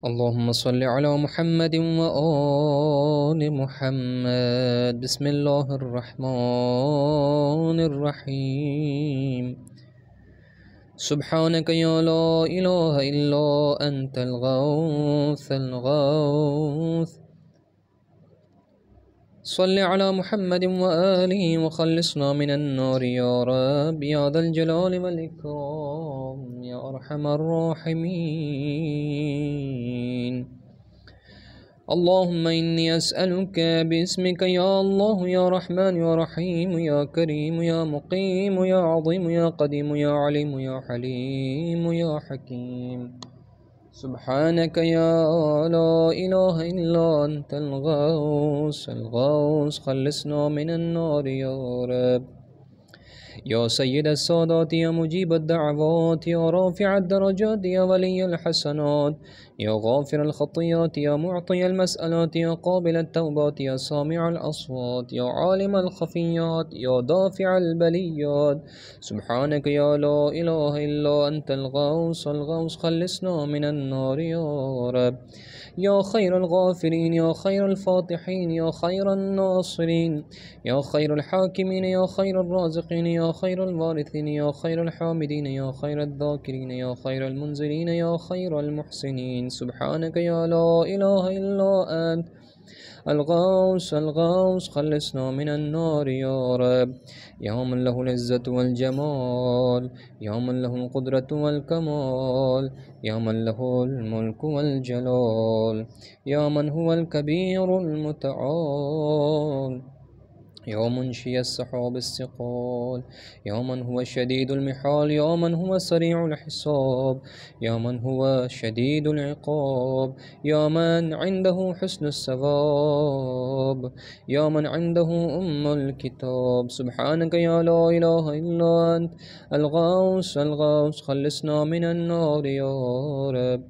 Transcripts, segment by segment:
اللهم صل على محمد وآل محمد. بسم الله الرحمن الرحيم. سبحانك يا لا إله إلا أنت الغوث. صل على محمد وآله وخلصنا من النار يا رب يا ذا الجلال والإكرام يا أرحم الراحمين. اللهم إني أسألك باسمك يا الله يا رحمن يا رحيم يا كريم يا مقيم يا عظيم يا قديم يا عليم يا حليم يا حكيم. سبحانك يا لا إله إلا أنت الغوث خلصنا من النار يا رب. يا سيد السادات يا مجيب الدعوات يا رافع الدرجات يا ولي الحسنات يا غافر الخطيات يا معطي المسألات يا قابل التوبات يا سامع الأصوات يا عالم الخفيات يا دافع البليات. سبحانك يا لا إله إلا أنت الغوث خلصنا من النار يا رب. يا خير الغافرين يا خير الفاتحين يا خير الناصرين يا خير الحاكمين يا خير الرازقين يا خير الوارثين يا خير الحامدين يا خير الذاكرين يا خير المنزلين يا خير المحسنين. سبحانك يا لا إله إلا أنت الغوث خلصنا من النار يا رب. يا من له العزة والجمال يا من له القدرة والكمال يا من له الملك والجلال يا من هو الكبير المتعال يا منشي السحاب الثقال يا من هو شديد المحال يا من هو سريع الحساب يا من هو شديد العقاب يا من عنده حسن الثواب يا من عنده الكتاب. سبحانك يا لا إله إلا أنت الغوث خلصنا من النار يا رب.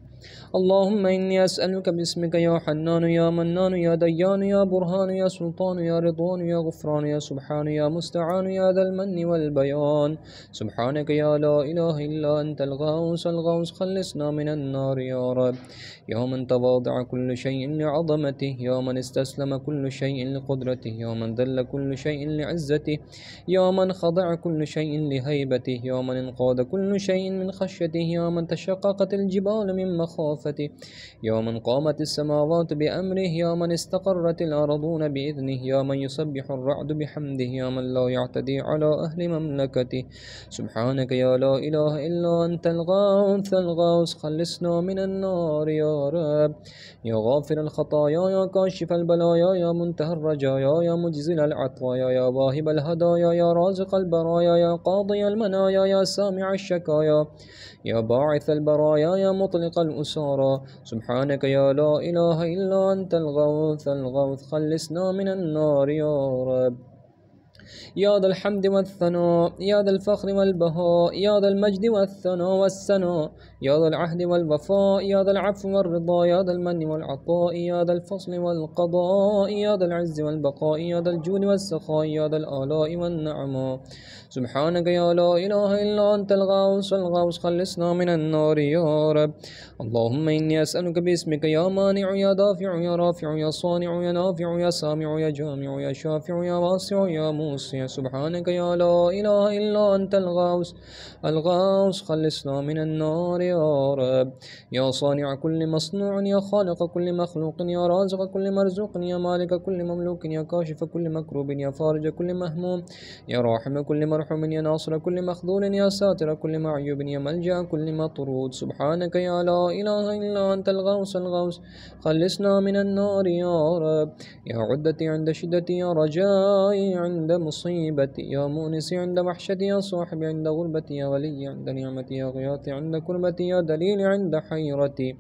اللهم إني أسألك باسمك يا حنان يا منان يا ديان يا برهان يا سلطان يا رضوان يا غفران يا سبحان يا مستعان يا ذا المن والبيان. سبحانك يا لا إله إلا أنت الغوث خلصنا من النار يا رب. يا من تواضع كل شيء لعظمته يا من استسلم كل شيء لقدرته يا من ذل كل شيء لعزته يا من خضع كل شيء لهيبته يا من انقاد كل شيء من خشيته يا من تشققت الجبال من مخافته يا من قامت السماوات بأمره يا من استقرت الأرضون بإذنه يا من يسبح الرعد بحمده يا من لا يعتدي على أهل مملكته. سبحانك يا لا إله إلا أنت الغوث خلصنا من النار يا رب. يا غافر الخطايا يا كاشف البلايا يا منتهى الرجايا يا مجزل العطايا يا واهب الهدايا يا رازق البرايا يا قاضي المنايا يا سامع الشكايا يا باعث البرايا يا مطلق الأسارى. سبحانك يا لا إله إلا أنت الغوث خلصنا من النار يا رب. يا ذا الحمد والثناء يا ذا الفخر والبهاء يا ذا المجد والثناء والسناء يا ذا العهد والوفاء يا ذا العفو والرضا يا ذا المن والعطاء يا ذا الفصل والقضاء يا ذا العز والبقاء يا ذا الجود والسخاء يا ذا الآلاء والنعماء. سبحانك يا لا إله إلا أنت الغوث خلصنا من النار يا رب. اللهم إني أسألك باسمك يا مانع يا دافع يا رافع يا صانع يا نافع يا سامع يا جامع يا شافع يا واسع يا موسع. سبحانك يا لا إله إلا أنت الغوث خلصنا من النار يا رب. يا صانع كل مصنوع يا خالق كل مخلوق يا رازق كل مرزوق يا مالك كل مملوك يا كاشف كل مكروب يا فارج كل مهموم يا راحم كل مرحوم يا ناصر كل مخذول يا ساتر كل معيوب يا ملجأ كل مطرود. سبحانك يا لا إله إلا أنت الغوث خلصنا من النار يا رب. يا عدتي عند شدتي يا رجائي عند مصيبتي يا مونسي عند وحشتي يا صاحبي عند غربتي يا ولي عند نعمتي يا غياثي عند كربتي يا دليل عند حيرتي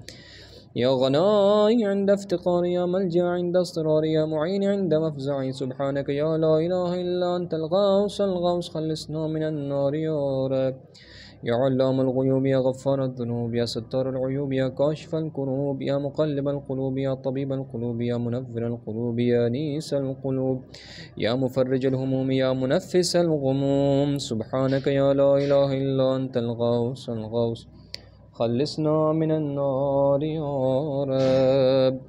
يا غناي عند افتقاري يا ملجأ عند اضطراري يا معين عند مفزعي. سبحانك يا لا إله إلا أنت الغوث خلصنا من النار يا رب. يا علام الغيوب يا غفار الذنوب يا ستار العيوب يا كاشف الكروب يا مقلب القلوب يا طبيب القلوب يا منفر القلوب يا نيس القلوب يا مفرج الهموم يا منفس الغموم. سبحانك يا لا إله إلا أنت الغوث خلصنا من النار يا رب.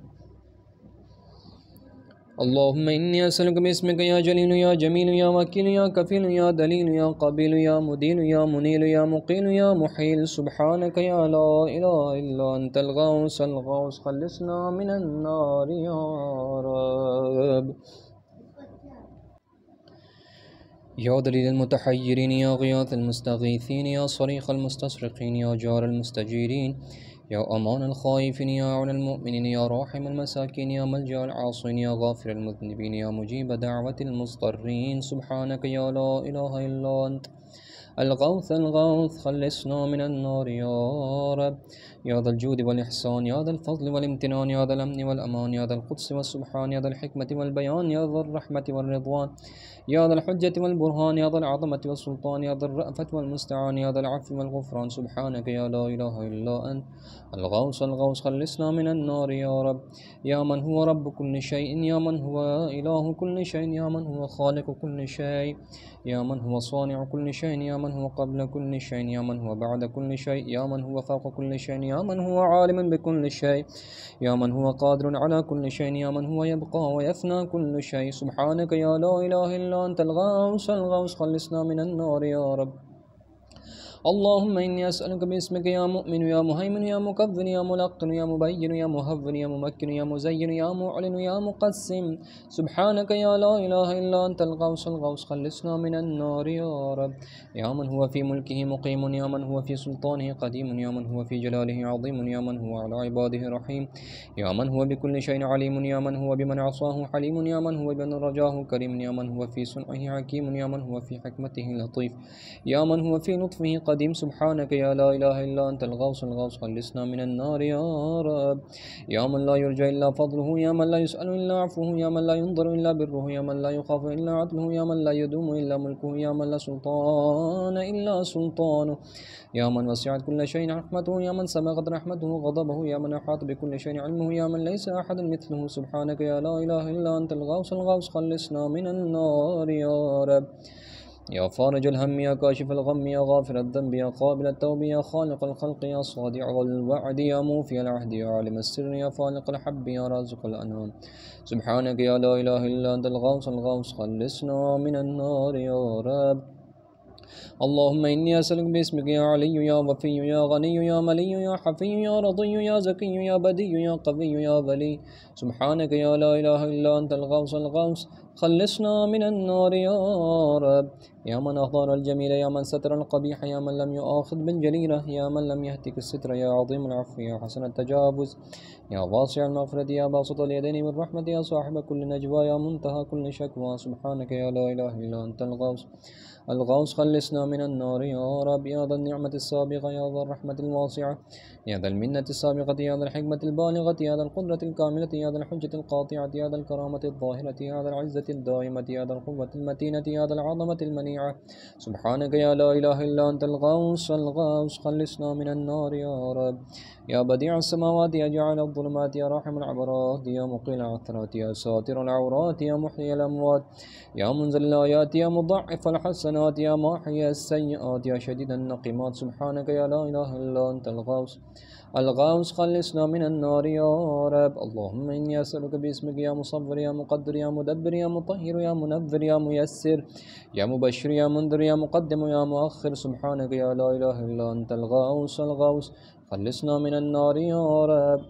اللهم إني أسألك باسمك يا جليل يا جميل يا وكيل يا كفيل يا دليل يا قبيل يا مدين يا منيل يا مقيل يا محيل سبحانك يا لا إله إلا أنت الغوث الغوث خلصنا من النار يا رب. يا دليل المتحيرين يا غياث المستغيثين يا صريخ المستصرخين يا جار المستجيرين يا أمان الخائفين يا عون المؤمنين يا راحم المساكين يا ملجأ العاصين يا غافر المذنبين يا مجيب دعوة المضطرين سبحانك يا لا إله إلا أنت الغوث الغوث خلصنا من النار يا رب. يا ذا الجود والإحسان يا ذا الفضل والامتنان يا ذا الأمن والأمان يا ذا القدس والسبحان يا ذا الحكمة والبيان يا ذا الرحمة والرضوان يا ذا الحجة والبرهان يا ذا العظمة والسلطان يا ذا الرأفة والمستعان يا ذا العفو والغفران سبحانك يا لا إله إلا أنت الغوث الغوث خلصنا من النار يا رب. يا من هو رب كل شيء يا من هو إله كل شيء يا من هو خالق كل شيء يا من هو صانع كل شيء يا من هو قبل كل شيء يا من هو بعد كل شيء يا من هو فوق كل شيء يا من هو عالم بكل شيء يا من هو قادر على كل شيء يا من هو يبقى ويفنى كل شيء سبحانك يا لا إله إلا أنت الغوث الغوث خلصنا من النار يا رب. اللهم إني أسألك باسمك يا مؤمن يا مهيمن يا مكذن يا ملقن يا مبين يا مهون يا ممكن يا مزين يا معلن يا مقسم سبحانك يا لا إله إلا أنت الغوث الغوث خلصنا من النار يا رب. يا من هو في ملكه مقيم يا من هو في سلطانه قديم يا من هو في جلاله عظيم يا من هو على عباده رحيم يا من هو بكل شيء عليم يا من هو بمن عصاه حليم يا من هو بمن رجاه كريم يا من هو في صنعه حكيم يا من هو في حكمته لطيف يا من هو في لطفه قديم سبحانك يا لا إله إلا أنت الغوث الغوث خلصنا من النار يا رب. يا من لا يرجى إلا فضله يا من لا يسأل إلا عفوه يا من لا ينظر إلا بره يا من لا يخاف إلا عدله يا من لا يدوم إلا ملكه يا من لا سلطان إلا سلطانه يا من وسعت كل شيء رحمته يا من سبقت رحمته غضبه يا من أحاط بكل شيء علمه يا من ليس أحد مثله سبحانك يا لا إله إلا أنت الغوث الغوث خلصنا من النار يا رب. يا فارج الهم يا كاشف الغم يا غافر الذنب يا قابل التوب يا خالق الخلق يا صادع الوعد يا موفي العهد يا عالم السر يا فالق الحب يا رازق الأنام سبحانك يا لا إله إلا أنت الغوث الغوث خلصنا من النار يا رب. اللهم إني أسألك باسمك يا علي يا وفي يا غني يا ملي يا حفي يا رضي يا زكي يا بدي يا قوي يا ولي سبحانك يا لا إله إلا أنت الغوث الغوث خلصنا من النار يا رب. يا من أظهر الجميل يا من ستر القبيح يا من لم يؤاخذ بالجليلة يا من لم يهتك الستر يا عظيم العفو يا حسن التجاوز يا واسع المغفرة يا باسط اليدين بالرحمة يا صاحب كل نجوى يا منتهى كل شكوى سبحانك يا لا إله إلا أنت الغوث الغوث خلصنا من النار يا رب. يا ذا النعمة السابقة يا ذا الرحمة الواسعة يا ذا المنة السابقة يا ذا الحكمة البالغة يا ذا القدرة الكاملة يا ذا الحجة القاطعة يا ذا الكرامة الظاهرة يا ذا العزة الدائمة يا ذا القوة المتينة يا ذا العظمة المنيعة سبحانك يا لا إله إلا أنت الغوث الغوث خلصنا من النار يا رب. يا بديع السماوات يا جاعل الظلمات يا راحم العبرات يا مقيل العثرات يا ساتر العورات يا محيي الأموات يا منزل الآيات يا مضاعف الحسنات يا ماحي السيئات يا شديد النقمات سبحانك يا لا إله إلا أنت الغوث الغوث خلصنا من النار يا رب. اللهم إني أسألك باسمك يا مصبر يا مقدر يا مدبر يا مطهر يا منذر يا ميسر يا مبشر يا منذر يا مقدم يا مؤخر سبحانك يا لا إله إلا أنت الغوث الغوث خلصنا من النار يا رب.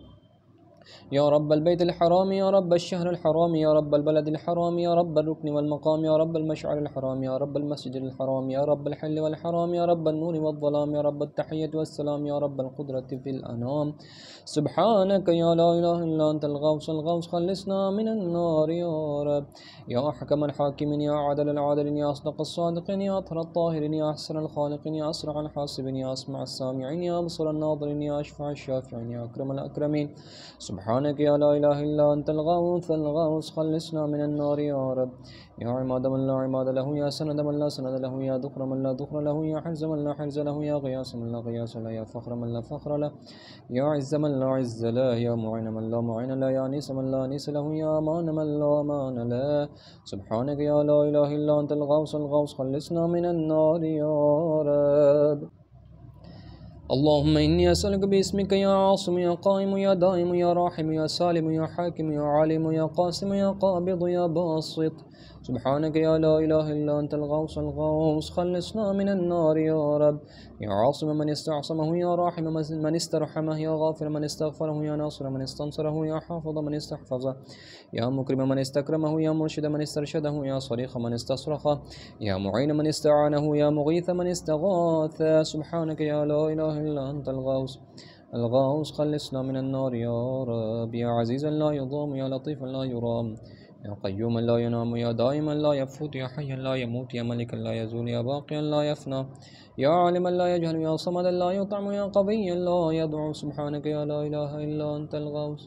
يا رب البيت الحرام يا رب الشهر الحرام يا رب البلد الحرام يا رب الركن والمقام يا رب المشعر الحرام يا رب المسجد الحرام يا رب الحل والحرام يا رب النور والظلام يا رب التحية والسلام يا رب القدرة في الأنام سبحانك يا لا إله إلا أنت الغوث الغوث خلصنا من النار يا رب. يا أحكم الحاكمين يا عدل العادلين يا أصدق الصادقين يا أطهر الطاهرين يا أحسن الخالقين يا أسرع الحاسبين يا أسمع السامعين يا أبصر الناظرين يا أشفع الشافعين يا أكرم الأكرمين سبحانك يا لا إله إلا أنت الغوث الغوث خلصنا من النار يا رب. يا عماد من لا عماد له يا سند من لا سند له يا ذخر من لا ذخر له يا حرز من لا حرز له يا غياث من لا غياث له يا فخر من لا فخر له يا عز من لا عز له يا معين من لا معين له يا أنيس من لا أنيس له يا أمان من لا أمان له سبحانك يا لا إله إلا أنت الغوث الغوث خلصنا من النار يا رب. اللهم إني أسألك باسمك يا عاصم يا قائم يا دائم يا راحم يا سالم يا حاكم يا عالم يا قاسم يا قابض يا باسط سبحانك يا لا إله إلا أنت الغوث الغوث خلصنا من النار يا رب. يا عاصم من استعصمه يا راحم من استرحمه يا غافر من استغفره يا ناصر من استنصره يا حافظ من استحفظه يا مكرم من استكرمه يا مرشد من استرشده يا صريخ من استصرخه يا معين من استعانه يا مغيث من استغاث سبحانك يا لا إله إلا أنت الغوث الغوث خلصنا من النار يا رب. يا عزيزا لا يضام يا لطيفا لا يرام يا قيوما لا ينام يا دائما لا يفوت يا حيا لا يموت يا ملكا لا يزول يا باقيا لا يفنى يا عالما لا يجهل يا صمدا لا يطعم يا قويا لا يضع سبحانك يا لا إله إلا أنت الغوث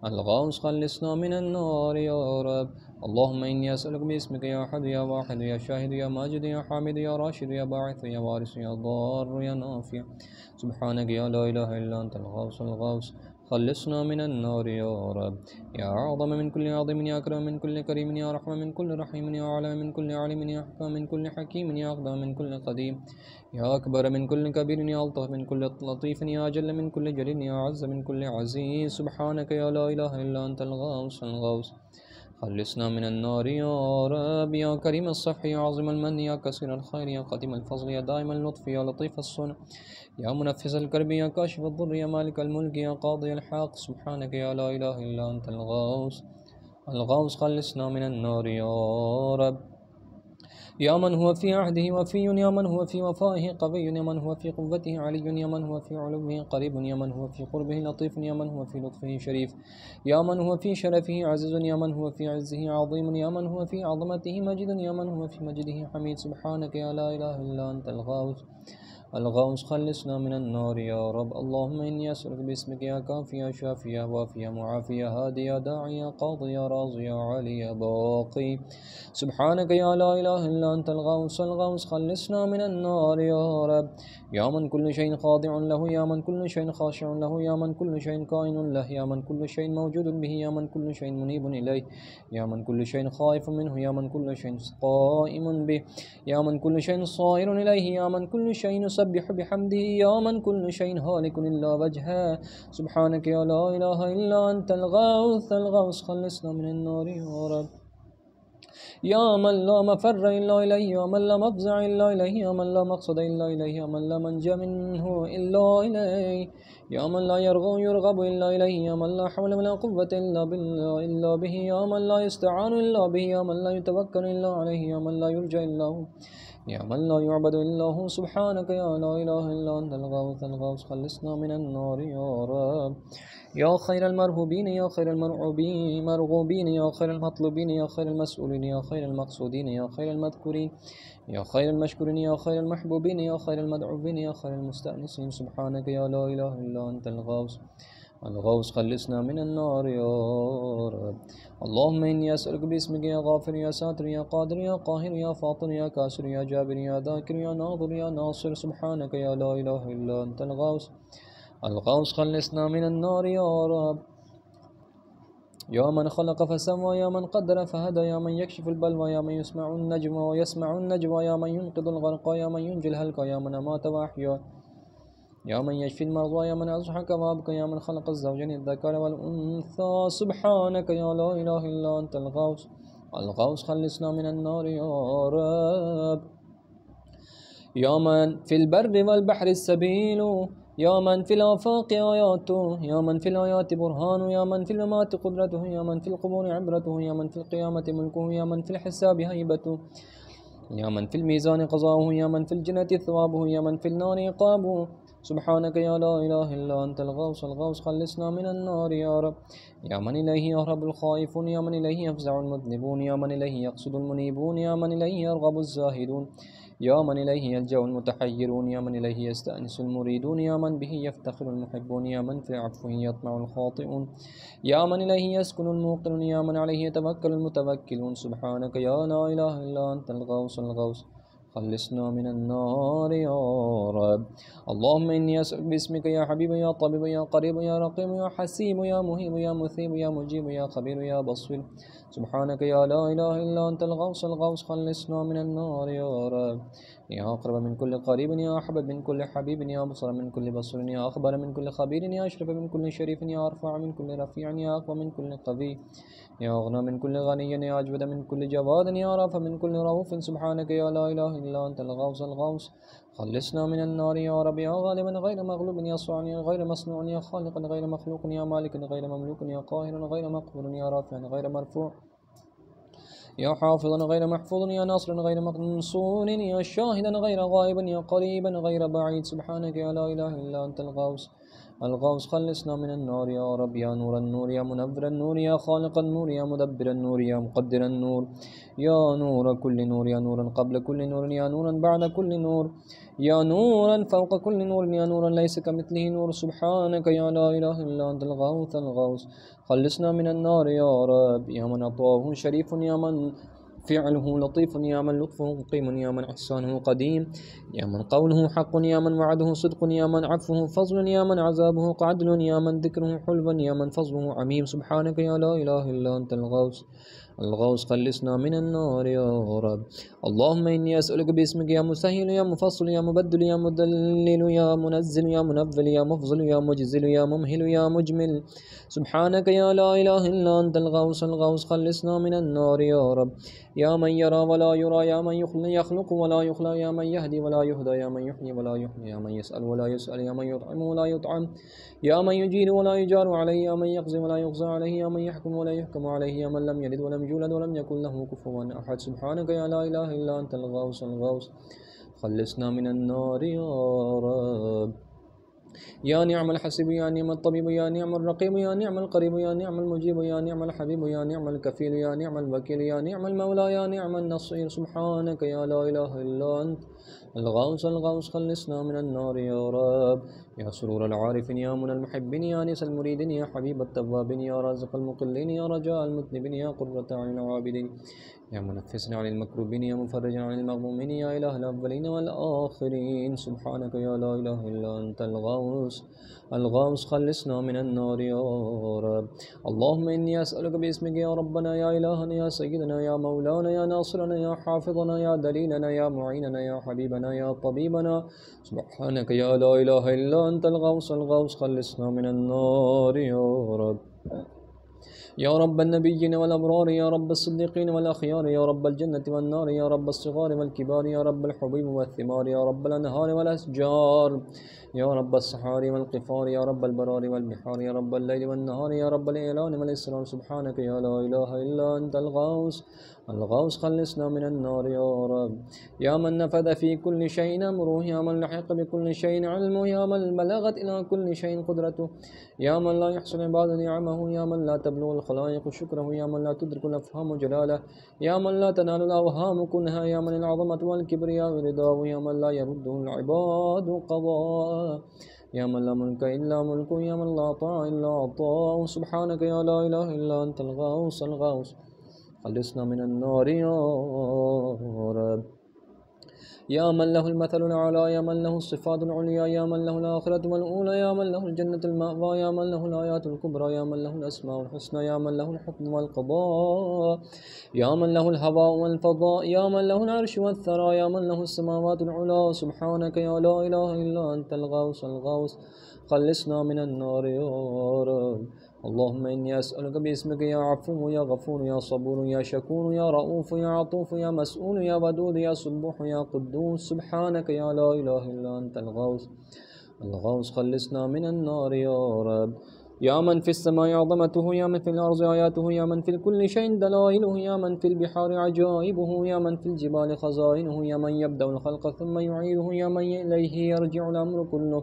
الغوث خلصنا من النار يا رب. اللهم إني أسألك باسمك يا أحد يا واحد يا شاهد يا ماجد يا حامد يا راشد يا باعث يا وارث يا ضار يا نافع سبحانك يا لا إله إلا أنت الغوث الغوث خلصنا من النار يا رب. يا أعظم من كل عظيم يا أكرم من كل كريم يا رحمة من كل رحيم يا عالم من كل عالم يا حكام من كل حكيم يا أقدم من كل قديم يا أكبر من كل كبير يا ألطف من كل لطيف يا أجل من كل جليل يا أعز من كل عزيز سبحانك يا لا إله إلا أنت الغوث الغوث خلصنا من النار يا رب. يا كريم الصفح يا عظيم المن يا كثير الخير يا قديم الفضل يا دائم اللطف يا لطيف الصنع يا منفس الكرب يا كاشف الضر يا مالك الملك يا قاضي الحق سبحانك يا لا إله إلا أنت الغوث الغوث خلصنا من النار يا رب. يا من هو في عهده وفي يا من هو في وفائه قوي يا من هو في قوته علي يا من هو في علوه قريب يا من هو في قربه لطيف يا من هو في لطفه شريف يا من هو في شرفه عزيز يا من هو في عزه عظيم يا من هو في عظمته مجد يا من هو في مجده حميد سبحانك يا لا إله إلا أنت الغوث الغوث خلصنا من النار يا رب. اللهم إني أسألك باسمك يا كافي يا شافي يا وافي يا معافي يا هادي يا داعي يا قاضي يا راضي يا علي يا باقي سبحانك يا لا إله إلا أنت الغوث الغوث خلصنا من النار يا رب. يا من كل شيء خاضع له يا من كل شيء خاشع له يا من كل شيء كائن له يا من كل شيء موجود به يا من كل شيء منيب إليه يا من كل شيء خائف منه يا من كل شيء قائم به يا من كل شيء صائر إليه يا من كل شيء يسبح بحمده يا من كل شيء هالك إلا وجهه سبحانك يا لا إله إلا أنت الغوث الغوث خلصنا من النار يا رب. يا من لا مفر إلا إليه يا من لا مفزع إلا إليه يا من لا مقصد إلا إليه يا من لا منجى منه إلا إليه يا من لا يرغب إلا إليه يا من لا حول ولا قوة إلا به يا من لا يستعان إلا به يا من لا يتوكل إلا عليه يا من لا يرجى إلا هو يا من لا يعبد إلا هو سبحانك يا لا إله إلا أنت الغوث الغوث خلصنا من النار يا رب. يا خير المرهوبين يا خير مرغوبين يا خير المطلوبين يا خير المسؤولين يا خير المقصودين يا خير المذكورين يا خير المشكورين يا خير المحبوبين يا خير المدعوين يا خير المستأنسين سبحانك يا لا إله إلا أنت الغوث الغوث خلصنا من النار يا رب. اللهم إني أسألك باسمك يا غافر يا ساتر يا قادر يا قاهر يا فاطر يا كاسر يا جابر يا ذاكر يا ناظر يا ناصر سبحانك يا لا إله إلا أنت الغوث الغوث خلصنا من النار يا رب. يا من خلق فسوى يا من قدر فهدى يا من يكشف البلوى يا من يسمع النجوى ويسمع النجوى يا من ينقذ الغرق يا من ينجي الهلك يا من أمات وأحيا يا من يشفي المرضى يا من أضحك وأبكى يا من خلق الزوجين الذكر والأنثى سبحانك يا لا إله إلا أنت الغوث الغوث خلصنا من النار يا رب. يا من في البر والبحر السبيل يا من في الآفاق آياته يا من في الآيات برهان يا من في الممات قدرته يا من في القبور عبرته يا من في القيامة ملكه يا من في الحساب هيبته يا من في الميزان قضاؤه يا من في الجنة ثوابه يا من في النار عقابه سبحانك يا لا إله إلا أنت الغوث الغوث خلصنا من النار يا رب. يا من إليه يهرب الخائفون يا من إليه يفزع المذنبون يا من إليه يقصد المنيبون يا من إليه يرغب الزاهدون يا من إليه يلجأ المتحيرون يا من إليه يستأنس المريدون يا من به يفتخر المحبون يا من في عفوه يطمع الخاطئون يا من إليه يسكن الموقنون يا من عليه يتوكل المتوكلون سبحانك يا لا إله إلا أنت الغوث الغوث خلصنا من النار يا رب. اللهم إني أسألك باسمك يا حبيب يا طبيب يا قريب يا رقيب يا حسيب يا مهيب يا مثيب يا مجيب يا خبير يا بصير سبحانك يا لا إله إلا أنت الغوث الغوث خلصنا من النار يا رب. يا أقرب من كل قريب يا أحبب من كل حبيب يا أبصر من كل بصير يا أخبر من كل خبير يا أشرف من كل شريف يا أرفع من كل رفيع يا أقوى من كل قوي يا أغنى من كل غني يا أجود من كل جواد يا رافع من كل رؤوف سبحانك يا لا إله إلا أنت الغوث الغوث خلصنا من النار يا رب يا غالبا غير مغلوب يا صانع غير مصنوع يا خالقا غير مخلوق يا مالك غير مملوك يا قاهر غير مقهور يا رافع غير مرفوع يا حافظا غير محفوظ يا ناصرا غير منصور يا شاهدا غير غائب يا قريبا غير بعيد سبحانك يا لا إله إلا أنت الغوث الغوث خلصنا من النار يا رب يا نور النور يا منور النور يا خالق النور يا مدبر النور يا مقدر النور يا نور كل نور يا نورا قبل كل نور يا نورا بعد كل نور يا نورا فوق كل نور يا نورا ليس كمثله نور سبحانك يا لا إله إلا أنت الغوث الغوث خلصنا من النار يا رب يا من أطواه شريف يا من فعله لطيف يا من لطفه قيم يا من إحسانه قديم يا من قوله حق يا من وعده صدق يا من عفوه فضل يا من عذابه عدل يا من ذكره حلو يا من فضله عميم سبحانك يا لا إله إلا أنت الغوث الغوث خلصنا من النار يا رب اللهم إني أسألك باسمك يا مسهل يا مفصل يا مبدل يا مدلل يا منزل يا منفل يا مفضل يا مجزل يا ممهل يا مجمل سبحانك يا لا إله إلا أنت الغوث الغوث خلصنا من النار يا رب يا من يرى ولا يرى يا من يخلق ولا يخلق يا من يهدي ولا يهدى يا من يحيي ولا يحيي يا من يسأل ولا يسأل يا من يطعم ولا يطعم يا من يجير ولا يجار عليه يا من يقضي ولا يقضى عليه يا من يحكم ولا يحكم عليه يا من لم يلد ولم يولد ولم يكن له كفوا أحد سبحانك يا لا إله إلا أنت الغوث الغوث خلصنا من النار يا رب يا نعم الحسيب يا نعم الطبيب يا نعم الرقيب يا نعم القريب يا نعم المجيب يا نعم الحبيب يا نعم الكفيل يا نعم الوكيل يا نعم المولى يا نعم النصير سبحانك يا لا إله إلا أنت الغوث الغوث خلصنا من النار يا رب يا سرور العارفين يا من المحبين يا أنيس المريدين يا حبيب التوابين يا رازق المقلين يا رجاء المذنبين يا قرة عين العابدين يا منفسا عن المكروبين يا مفرجا عن المغمومين يا إله الأولين والآخرين سبحانك يا لا إله إلا أنت الغوث الغوث خلصنا من النار يا رب اللهم إني أسألك باسمك يا ربنا يا إلهنا يا سيدنا يا مولانا يا ناصرنا يا حافظنا يا دليلنا يا معيننا يا حبيبنا يا طبيبنا سبحانك يا لا إله إلا أنت الغوث الغوث خلصنا من النار يا رب يا رب النبيين والأبرار يا رب الصديقين والأخيار يا رب الجنة والنار يا رب الصغار والكبار يا رب الحبيب والثمار يا رب الأنهار والأشجار يا رب الصحار والقفار يا رب البرار والبحار يا رب الليل والنهار يا رب الإعلان والإسرار سبحانك يا لا إله إلا أنت الغوث الغوث خلصنا من النار يا رب يا من نفذ في كل شيء أمره يا من لحق بكل شيء علمه يا من بلغت إلى كل شيء قدرته يا من لا يحصل بعد نعمه يا من لا تبلغ الخلائق شكره يا من لا تدرك الأفهام جلاله يا من لا تنال الأوهام كنها يا من العظمة والكبرياء رداه يا من لا يرده العباد قضاء يا من لا ملك إلا ملكه يا من لا طاع إلا عطاء سبحانك يا لا إله إلا أنت الغوث الغوث خلصنا من النار يا رب يا من له المثل الأعلى يا من له الصفات العليا يا من له الآخرة والأولى يا من له الجنة المأوى يا من له الآيات الكبرى يا من له الأسماء الحسنى يا من له الحكم والقضاء يا من له الهواء والفضاء يا من له العرش والثرى يا من له السماوات العلى سبحانك يا لا إله إلا أنت الغوث الغوث خلصنا من النار يا رب اللهم إني أسألك باسمك يا عفو يا غفور يا صبور يا شكور يا رؤوف يا عطوف يا مسؤول يا ودود يا سبوح يا قدوس سبحانك يا لا إله إلا أنت الغوث الغوث خلصنا من النار يا رب يا من في السماء عظمته يا من في الأرض آياته يا من في كل شيء دلائله يا من في البحار عجائبه يا من في الجبال خزائنه يا من يبدأ الخلق ثم يعيده يا من إليه يرجع الأمر كله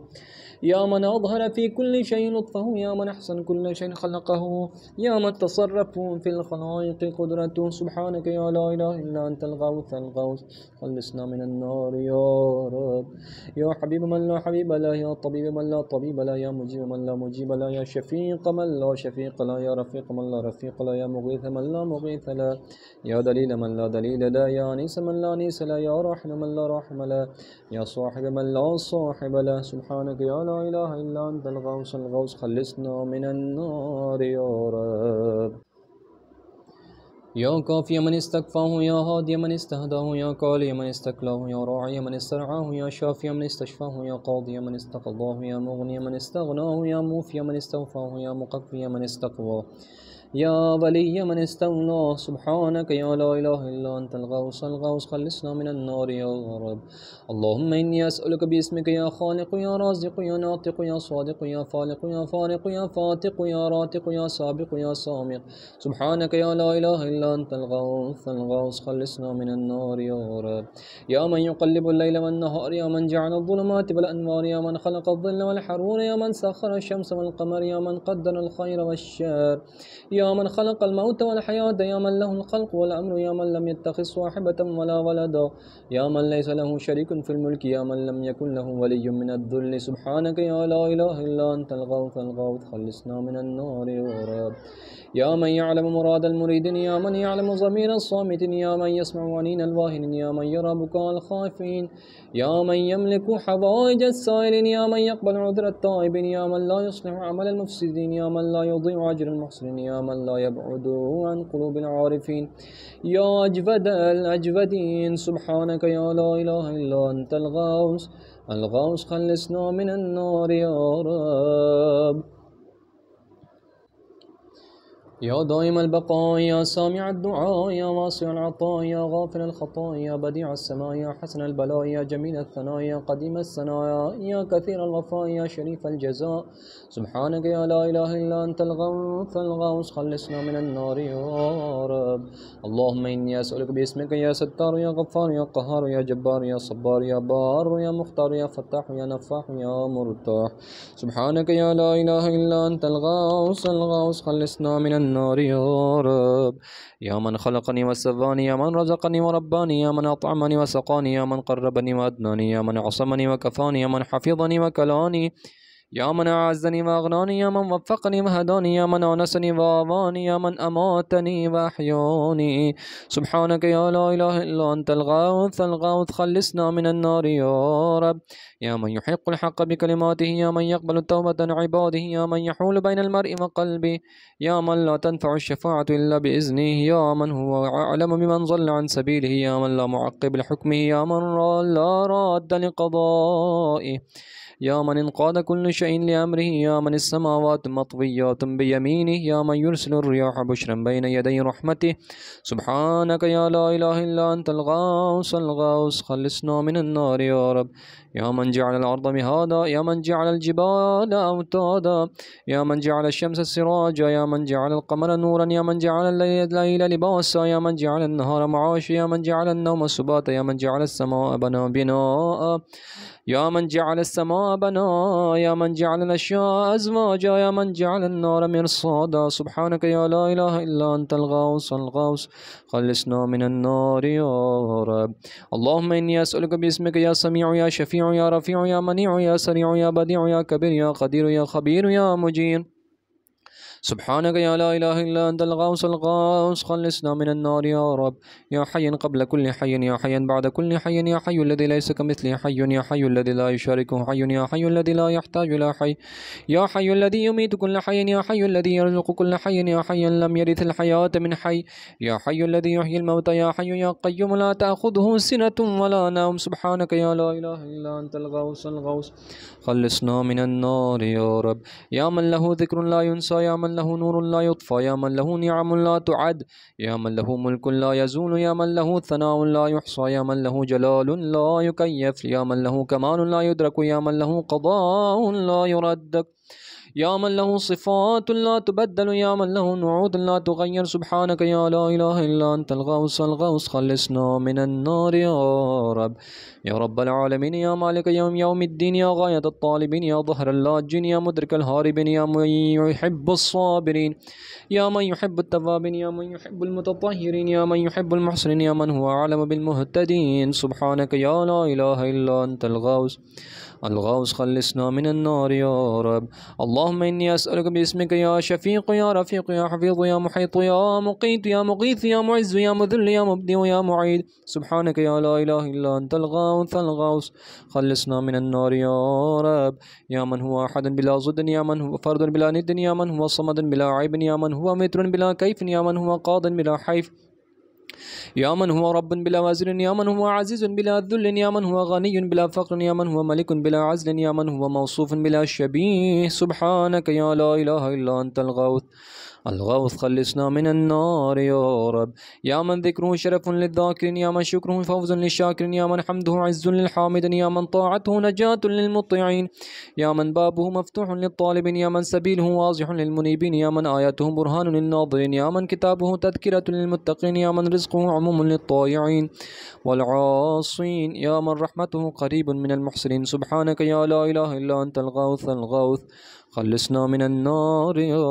يا من أظهر في كل شيء لطفه يا من أحسن كل شيء خلقه يا من تصرف في الخلائق قدرته سبحانك يا لا إله إلا أنت الغوث الغوث خلصنا من النار يا رب يا حبيب من لا حبيب له يا طبيب من لا طبيب له يا مجيب من لا مجيب له يا شفيق من لا شفيق له يا رفيق من لا رفيق له يا مغيث من لا مغيث له يا دليل من لا دليل له يا أنيس من لا أنيس له يا راحم من لا راحم له يا صاحب من لا صاحب له سبحانك يا لا إله إلا أنت الغوث الغوث خلصنا من النار يا رب يا كافي من استكفاه، يا هادي من استهداه، يا كالي من استكلاه، يا راعي من استرعاه، يا شافي من استشفاه، يا قاضي من استقضاه، يا مغني من استغناه، يا موفي من استوفاه، يا مقفي من استقواه، يا ولي من استولاه. سبحانك يا لا إله إلا أنت الغوث الغوث، خلصنا من النار يا رب. اللهم إني أسألك باسمك يا خالق يا رازق يا ناطق يا صادق يا فالق يا فارق يا فاتق يا راتق يا سابق يا سامق. سبحانك يا لا إله إلا أنت الغوث الغوث، خلصنا من النار يا رب. يا من يقلب الليل والنهار، يا من جعل الظلمات والأنوار، يا من خلق الظل والحرور، يا من سخر الشمس والقمر، يا من قدر الخير والشر، يا من خلق الموت والحياة، يا من له الخلق والأمر، يا من لم يتخذ صاحبة ولا ولدا، يا من ليس له شريك في الملك، يا من لم يكن له ولي من الذل. سبحانك يا لا إله إلا أنت الغوث الغوث، خلصنا من النار يا رب. يا من يعلم مراد المريدين، يا من يعلم ضمير الصامتين، يا من يسمع ونين الواهنين، يا من يرى بكاء الخائفين، يا من يملك حوائج السائلين، يا من يقبل عذر التائبين، يا من لا يصلح عمل المفسدين، يا من لا يضيع أجر المحسنين، يا من لا يبعد عن قلوب العارفين، يا أجود الأجودين. سبحانك يا لا إله إلا أنت الغوث الغوث، خلصنا من النار يا رب. يا دائم البقاء، يا سامع الدعاء، يا واسع العطاء، يا غافل الخطاء، يا بديع السماء، يا حسن البلاء، يا جميل الثناء، يا قديم الثنايا، يا كثير الوفاء، يا شريف الجزاء. سبحانك يا لا إله إلا أنت الغوث الغوث، خلصنا من النار يا رب. اللهم إني أسألك باسمك يا ستار يا غفار يا قهار يا جبار يا صبار يا بار يا مختار يا فتاح يا نفاح يا مرتاح. سبحانك يا لا إله إلا أنت الغوث الغوث، خلصنا من النار يا رب. يا من خلقني وسواني، يا من رزقني ورباني، يا من أطعمني وسقاني، يا من قربني وأدناني، يا من عصمني وكفاني، يا من حفظني وكلاني، يا من أعزني وأغناني، يا من وفقني وهداني، يا من آنسني وآواني، يا من أماتني وأحياني. سبحانك يا لا إله إلا أنت الغوث الغوث، خلصنا من النار يا رب. يا من يحق الحق بكلماته، يا من يقبل التوبة عن عباده، يا من يحول بين المرء وقلبه، يا من لا تنفع الشفاعة إلا بإذنه، يا من هو أعلم بمن ضل عن سبيله، يا من لا معقب لحكمه، يا من لا راد لقضائه، يا من انقاد كل شيء لأمره، يا من السماوات مطويات بيمينه، يا من يرسل الرياح بشرا بين يدي رحمته. سبحانك يا لا إله إلا أنت الغوث الغوث، خلصنا من النار يا رب. يا من جعل الأرض مهادا، يا من جعل الجبال أوتادا، يا من جعل الشمس سراجا، يا من جعل القمر نورا، يا من جعل الليل لباسا، يا من جعل النهار معاشا، يا من جعل النوم سباتا، يا من جعل السماء بناء، يا من جعل السماء بناء، يا من جعل الأشياء أزواجا، يا من جعل النار مرصادا. سبحانك يا لا إله إلا أنت الغوث الغوث، خلصنا من النار يا رب. اللهم إني أسألك باسمك يا سميع يا شفيع يا رفيع يا منيع يا سريع يا بديع يا كبير يا قدير يا خبير يا مجير. سبحانك يا لا إله إلا أنت الغوث الغوث، خلصنا من النار يا رب. يا حي قبل كل حي، يا حي بعد كل حي، يا حي الذي ليس كمثله حي، يا حي الذي لا يشاركه حي، يا حي الذي لا يحتاج إلى حي، يا حي الذي يميت كل حي، يا حي الذي يرزق كل حي، يا حي لم يرث الحياة من حي، يا حي الذي يحيي الموتى، يا حي يا قيوم لا تأخذه سنة ولا نوم. سبحانك يا لا إله إلا أنت الغوث الغوث، خلصنا من النار يا رب. يا من له ذكر لا ينسى، يا من له نور لا يطفى، يا من له نعم لا تعد، يا من له ملك لا يزول، يا من له ثناء لا يحصى، يا من له جلال لا يكيف، يا من له كمال لا يدرك، يا من له قضاء لا يرد، يا من له صفات لا تبدل، يا من له نعود لا تغير. سبحانك يا لا إله إلا أنت الغوث الغوث، خلصنا من النار يا رب. يا رب العالمين، يا مالك يوم الدين، يا غاية الطالبين، يا ظهر اللاجين، يا مدرك الهاربين، يا من يحب الصابرين، يا من يحب التوابين، يا من يحب المتطهرين، يا من يحب المحسنين، يا من هو أعلم بالمهتدين. سبحانك يا لا إله إلا أنت الغوث الغوث خلصنا من النار يا رب. اللهم إني أسألك باسمك يا شفيق يا رفيق يا حفيظ يا محيط يا مقيت يا مغيث يا معز يا مذل يا مبدئ يا معيد، سبحانك يا لا إله إلا أنت الغوث خلصنا من النار يا رب. يا من هو أحد بلا ضد، يا من هو فرد بلا ند، يا من هو صمد بلا عيب، يا من هو متر بلا كيف، يا من هو قاض بلا حيف، يا من هو رب بلا وزر، يا من هو عزيز بلا ذل، يا من هو غني بلا فقر، يا من هو ملك بلا عزل، يا من هو موصوف بلا شبيه، سبحانك يا لا إله إلا أنت الغوث خلصنا من النار يا رب. يا من ذكره شرف للذاكرين، يا من شكره فوز للشاكرين، يا من حمده عز للحامدين، يا من طاعته نجاة للمطيعين، يا من بابه مفتوح للطالبين، يا من سبيله واضح للمنيبين، يا من آياته برهان للناظرين، يا من كتابه تذكرة للمتقين، يا من رزقه عموم للطائعين والعاصين، يا من رحمته قريب من المحسنين، سبحانك يا لا إله إلا أنت الغوث خلصنا من النار يا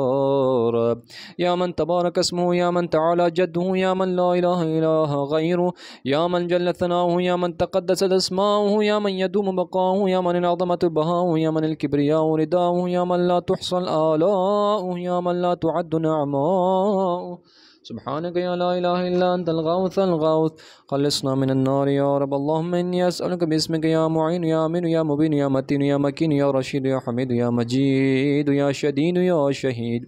رب. يا من تبارك اسمه، يا من تعالى جده، يا من لا إله إله غيره، يا من جل ثناؤه، يا من تقدست أسماؤه، يا من يدوم بقاؤه، يا من انعظمت بهاؤه، يا من الكبرياء رداؤه، يا من لا تحصى الآلاؤه، يا من لا تعد نعماؤه، سبحانك يا لا إله إلا أنت الغوث خلصنا من النار يا رب. اللهم إني أسألك باسمك يا معين يا أمين يا مبين يا متين يا مكين يا رشيد يا حميد يا مجيد يا شديد يا شهيد،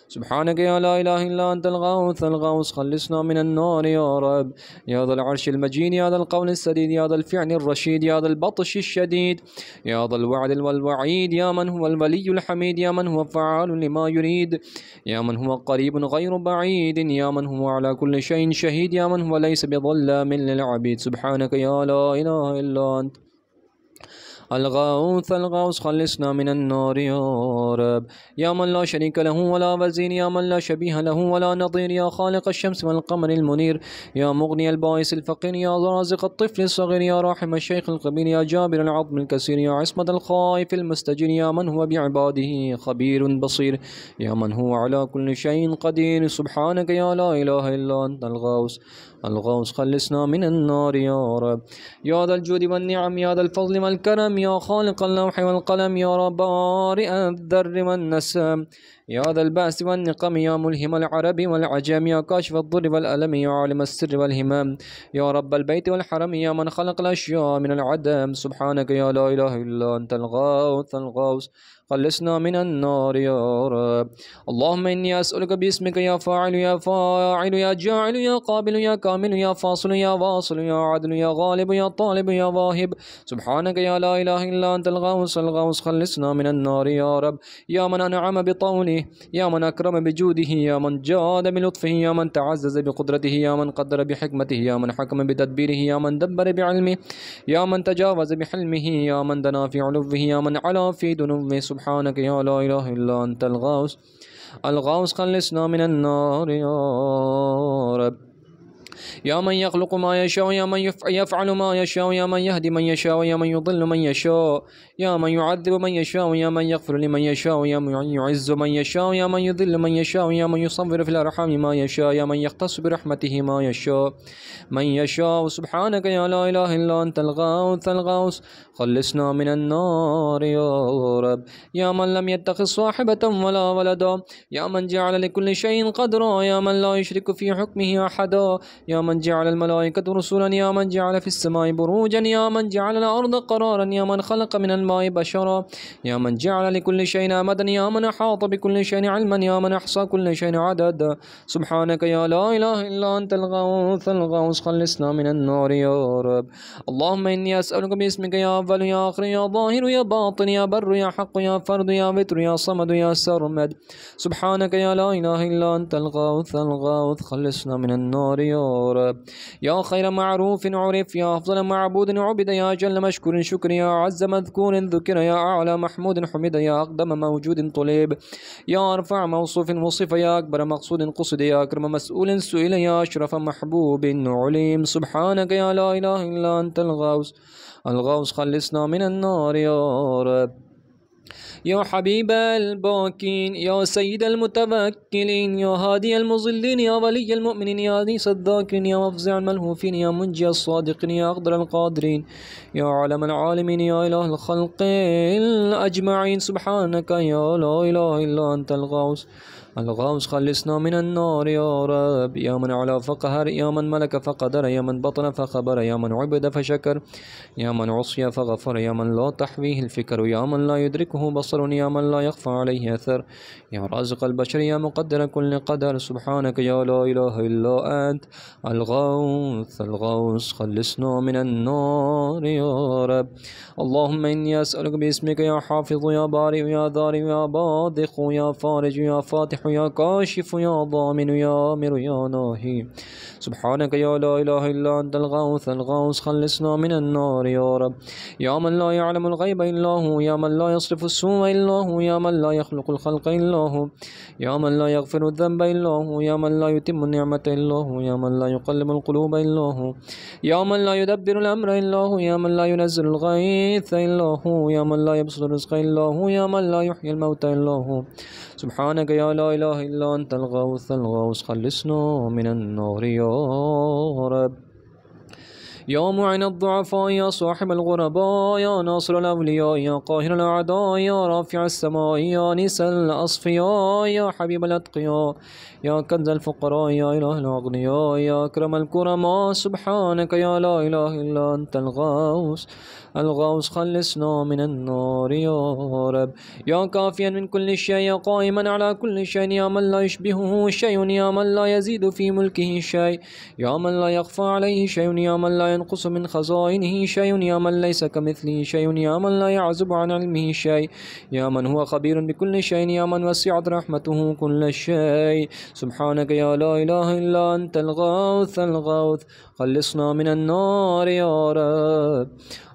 سبحانك يا لا إله إلا أنت الغوث خلصنا من النار يا رب. يا ذا العرش المجيد، يا ذا القول السديد، يا ذا الفعل الرشيد، يا ذا البطش الشديد، يا ذا الوعد والوعيد، يا من هو الولي الحميد، يا من هو فعال لما يريد، يا من هو قريب غير بعيد، يا من هو على كل شيء شهيد، يا من هو ليس بظلام للعبيد، سبحانك يا لا إله إلا أنت الغوث خلصنا من النار يا رب. يا من لا شريك له ولا وزير، يا من لا شبيه له ولا نظير، يا خالق الشمس والقمر المنير، يا مغني البائس الفقير، يا رازق الطفل الصغير، يا راحم الشيخ الكبير، يا جابر العظم الكسير، يا عصمة الخائف المستجير، يا من هو بعباده خبير بصير، يا من هو على كل شيء قدير، سبحانك يا لا إله إلا أنت الغوث خلصنا من النار يا رب. يا ذا الجود والنعم، يا ذا الفضل والكرم، يا خالق اللوح والقلم، يا بارئ الذر والنسم، يا ذا البأس والنقم، يا ملهم العرب والعجم، يا كاشف الضر والألم، يا عالم السر والهمام، يا رب البيت والحرم، يا من خلق الأشياء من العدم، سبحانك يا لا إله إلا أنت الغوث خلصنا من النار يا رب. اللهم إني أسألك باسمك يا فاعل يا جاعل يا قابل يا كامل يا فاصل يا واصل يا عدل يا غالب يا طالب يا واهب، سبحانك يا لا إله إلا أنت الغوث خلصنا من النار يا رب. يا من أنعم بطوله، يا من أكرم بجوده، يا من جاد بلطفه، يا من تعزز بقدرته، يا من قدر بحكمته، يا من حكم بتدبيره، يا من دبر بعلمه، يا من تجاوز بحلمه، يا من دنا في علوه، يا من علا في دنوه، سبحانك يا لا إله إلا أنت الغوث خلصنا من النار يا رب. يا من يخلق ما يشاء، يا من يفعل ما يشاء، يا من يهدي من يشاء، يا من يضل من يشاء، يا من يعذب من يشاء، يا من يغفر لمن يشاء، يا من يعز من يشاء، يا من يذل من يشاء، يا من يصبر في الأرحام ما يشاء، يا من يختص برحمته ما يشاء من يشاء، سبحانك يا لا إله إلا أنت الغوث خلصنا من النار يا رب. يا من لم يتخذ صاحبة ولا ولدا، يا من جعل لكل شيء قدرا، يا من لا يشرك في حكمه أحدا، يا من جعل الملائكة رسلا، يا من جعل في السماء بروجا، يا من جعل الأرض قرارا، يا من خلق من الماء بشرا، يا من جعل لكل شيء أمدا، يا من أحاط بكل شيء علما، يا من أحصى كل شيء عددا، سبحانك يا لا إله إلا أنت الغوث خلصنا من النار يا رب. اللهم إني أسألك باسمك يا أول يا آخر يا ظاهر يا باطن يا بر يا حق يا فرد يا وتر يا صمد يا سرمد، سبحانك يا لا إله إلا أنت الغوث خلصنا من النار يا رب. يا خير معروف عرف، يا أفضل معبود عبد، يا جل مشكور شكر، يا أعز مذكور ذكر، يا أعلى محمود حمد، يا أقدم موجود طلب، يا أرفع موصوف وصف، يا أكبر مقصود قصد، يا أكرم مسؤول سئل، يا أشرف محبوب عليم، سبحانك يا لا إله إلا أنت الغوث خلصنا من النار يا رب. يا حبيب الباكين، يا سيد المتوكلين، يا هادي المضلين، يا ولي المؤمنين، يا أنيس الذاكرين، يا مفزع الملهوفين، يا منجي الصادقين، يا أقدر القادرين، يا عالم العالمين، يا إله الخلق الأجمعين. سبحانك يا لا إله إلا أنت الغوث الغوث، خلصنا من النار يا رب. يا من علا فقهر، يا من ملك فقدر، يا من بطن فخبر، يا من عبد فشكر، يا من عصي فغفر، يا من لا تحويه الفكر، يا من لا يدركه بصر، يا من لا يخفى عليه أثر، يا رازق البشر، يا مقدر كل قدر. سبحانك يا لا إله إلا أنت الغوث الغوث، خلصنا من النار يا رب. اللهم إني أسألك باسمك يا حافظ يا بارئ يا ذارئ يا باذخ يا فارج يا فاتح يا كاشف يا ضامن يا أمر يا ناهي. سبحانك يا لا إله إلا أنت الغوث الغوث، خلصنا من النار يا رب. يا من لا يعلم الغيب إلا هو، يا من لا يصرف السوء إلا هو، يا من لا يخلق الخلق إلا هو، يا من لا يغفر الذنب إلا هو، يا من لا يتم النعمة إلا هو، يا من لا يقلب القلوب إلا هو، يا من لا يدبر الأمر إلا هو، يا من لا ينزل الغيث إلا هو، يا من لا يبسط الرزق إلا هو، يا من لا يحيي الموتى إلا هو. سبحانك يا لا إله إلا أنت الغوث الغوث، خلصنا من النار يا رب. يا معين الضعفاء، يا صاحب الغرباء، يا ناصر الأولياء، يا قاهر الأعداء، يا رافع السماء، يا نسى الأصفياء، يا حبيب الأتقياء، يا كنز الفقراء، يا إله الأغنياء، يا أكرم الكرماء. سبحانك يا لا إله إلا أنت الغوث الغوث، خلصنا من النار يا رب. يا كافيا من كل شيء، يا قائما على كل شيء، يا من لا يشبهه شيء، يا من لا يزيد في ملكه شيء، يا من لا يخفى عليه شيء، يا من لا ينقص من خزائنه شيء، يا من ليس كمثله شيء، يا من لا يعزب عن علمه شيء، يا من هو خبير بكل شيء، يا من وسعت رحمته كل شيء. سبحانك يا لا إله إلا أنت الغوث الغوث، خلصنا من النار يا رب.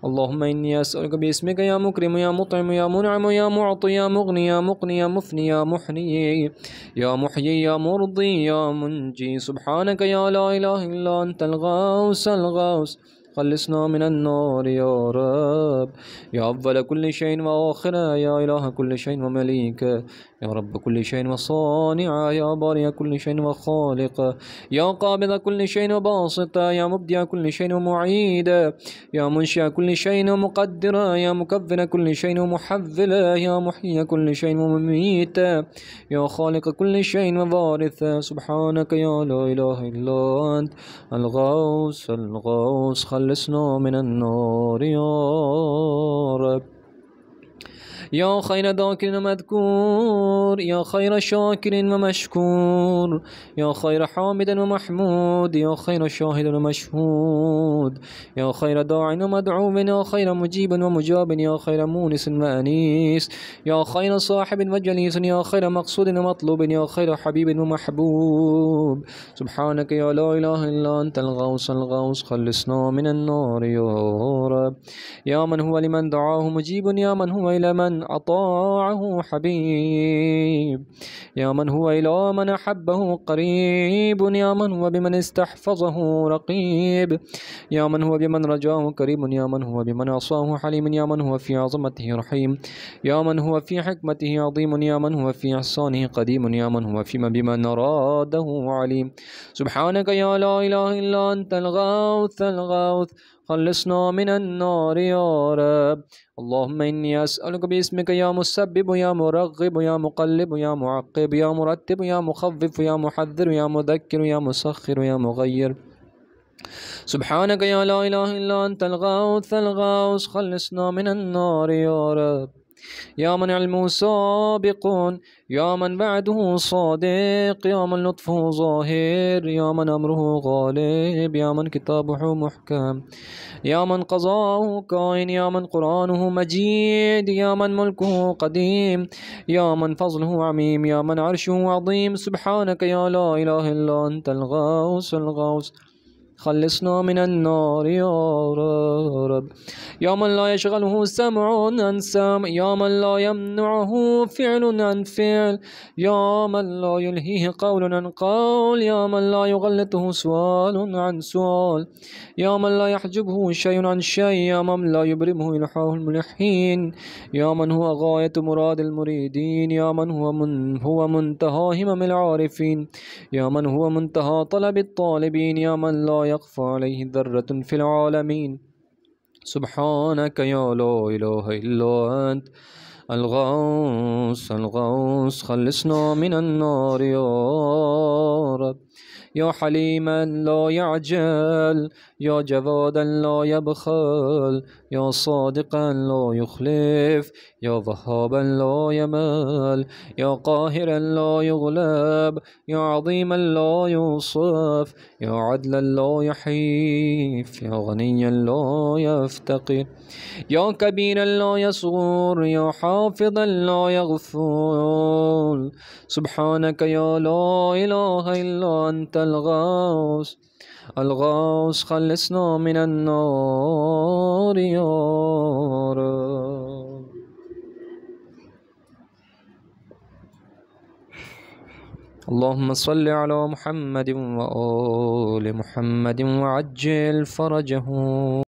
اللهم إني أسألك باسمك يا مكرم يا مطعم يا منعم يا معطي يا مغني يا مقني يا مفني يا محني يا محيي يا مرضي يا منجي. سبحانك يا لا إله إلا أنت الغوث الغوث، خلصنا من النار يا رب. يا أول كل شيء وآخره، يا إله كل شيء ومليكه، يا رب كل شيء وصانعه، يا بارئ كل شيء وخالقه، يا قابض كل شيء وباسطه، يا مبدع كل شيء ومعيده، يا منشئ كل شيء ومقدره، يا مكبر كل شيء ومحذله، يا محيي كل شيء ومميته، يا خالق كل شيء ووارثه. سبحانك يا لا إله إلا أنت الغوث الغوث، خلصنا من النار يا رب. يا خير ذاكر ومذكور، يا خير شاكر ومشكور، يا خير حامد ومحمود، يا خير شاهد ومشهود، يا خير داع ومدعو، يا خير مجيب ومجاب، يا خير مونس وأنيس، يا خير صاحب وجليس، يا خير مقصود ومطلوب، يا خير حبيب ومحبوب. سبحانك يا لا إله إلا أنت الغوث الغوث، خلصنا من النار يا رب. يا من هو لمن دعاه مجيب، يا من هو إلى من أطاعه حبيب، يا من هو إلى من أحبه قريب، يا من هو بمن استحفظه رقيب، يا من هو بمن رجاه كريم، يا من هو بمن عصاه حليم، يا من هو في عظمته رحيم، يا من هو في حكمته عظيم، يا من هو في إحسانه قديم، يا من هو فيما بمن أراده عليم. سبحانك يا لا إله إلا أنت الغوث الغوث، خلصنا من النار يا رب. اللهم إني أسألك باسمك يا مسبب يا مرغب يا مقلب يا معقب يا مرتب يا مخفف يا محذر يا مذكر يا مسخر يا مغير. سبحانك يا لا إله إلا أنت الغوث الغوث، خلصنا من النار يا رب. يا من علمه سابق، يا من بعده صادق، يا من لطفه ظاهر، يا من أمره غالب، يا من كتابه محكم، يا من قضاءه كائن، يا من قرآنه مجيد، يا من ملكه قديم، يا من فضله عميم، يا من عرشه عظيم. سبحانك يا لا إله إلا أنت الغوث الغوث، خلصنا من النار يا رب. يا من لا يشغله سمع عن سمع، يا من لا يمنعه فعل عن فعل، يا من لا يلهيه قول عن قول، يا من لا يغلطه سؤال عن سؤال، يا من لا يحجبه شيء عن شيء، يا من لا يبرمه إلحاه الملحين، يا من هو غاية مراد المريدين، يا من هو منتهى همم العارفين، يا من هو منتهى طلب الطالبين، يا من لا يخفى عليه ذرة في العالمين. سبحانك يا لا إله إلا أنت الغوث الغوث، خلصنا من النار يا رب. يا حليما لا يعجل، يا جوادا لا يبخل، يا صادقا لا يخلف، يا وهابا لا يمل، يا قاهرا لا يغلب، يا عظيما لا يوصف، يا عدلا لا يحيف، يا غنيا لا يفتقر، يا كبيرا لا يصغر، يا حافظا لا يغفل. سبحانك يا لا إله إلا أنت الغوث الغوث، خلصنا من النار يا رب. اللهم صل على محمد وآل محمد وعجل فرجهم.